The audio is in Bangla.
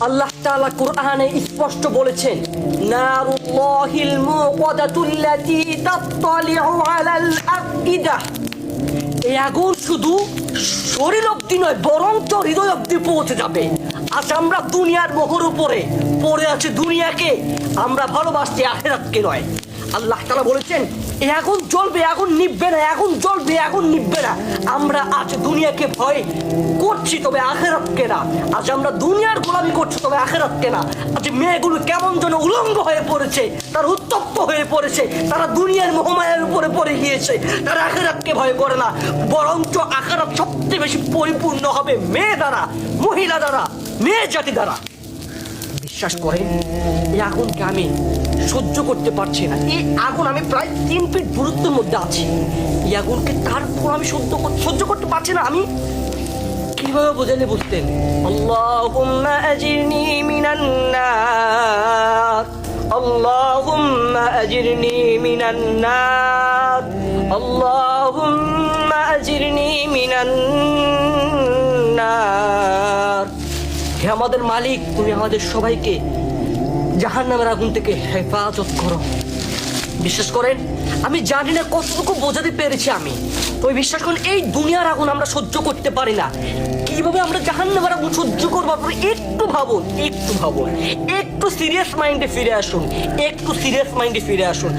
আল্লাহ তাআলা কোরআনে স্পষ্ট বলেছেন, নারুল্লাহিল মুওয়াদাতুল্লাতী তাত্তালিউ আলাল আফইদা। এই আগুন শুধু শরীর অব্দি নয়, বরঞ্চ হৃদয় অব্দি পৌঁছে যাবে। আজ আমরা দুনিয়ার মোহর উপরে পড়ে আছি দুনিয়াকে, আমরা ভালোবাসছি আখিরাতকে নয়। আল্লাহ তাআলা বলেছেন, এই আগুন জ্বলবে, আগুন নিভবে না, আগুন জ্বলবে, আগুন নিভবে না। আমরা আজ দুনিয়াকে ভয় করছি, তবে আখিরাতকে না। আজ আমরা দুনিয়ার গোলামি করছি, তবে আখিরাতকে না। আজ মেয়েগুলো কেমন যেন উলঙ্গ হয়ে পড়েছে, তারা উত্তপ্ত হয়ে পড়েছে, তারা দুনিয়ার মোহমায়ার উপরে পড়ে গিয়েছে। তারা আখিরাতকে ভয় করে না, বরঞ্চ আখিরাত সবচেয়ে বেশি পরিপূর্ণ হবে মেয়ে দ্বারা, মহিলা দ্বারা, মেয়ে জাতি দ্বারা। বিশ্বাস করেন, এই আগুনকে আমি সহ্য করতে পারছি না। এই আগুন, আমি প্রায় 3 ফিট দূরত্বের মধ্যে আছি, এই আগুনকে তারপর আমি সহ্য করতে পারছি না। আমি কিভাবে বোঝালে বুঝতেন? আল্লাহুম্মা আজিরনি মিনান নার, আল্লাহুম্মা আজিরনি মিনান নার, আল্লাহুম্মা আজিরনি মিনান নার। হে আমাদের মালিক, তুমি আমাদের সবাইকে জাহান্নামের আগুন থেকে হেফাজত করো। বিশ্বাস করেন, আমি জানি না কতটুকু বোঝাতে পেরেছি আমি। ওই বিশ্বাস করেন, এই দুনিয়ার আগুন আমরা সহ্য করতে পারি না, কিভাবে আমরা জাহান্নামের আগুন সহ্য করবো? একটু ভাবুন, একটু ভাবুন, একটু সিরিয়াস মাইন্ডে ফিরে আসুন, একটু সিরিয়াস মাইন্ডে ফিরে আসুন।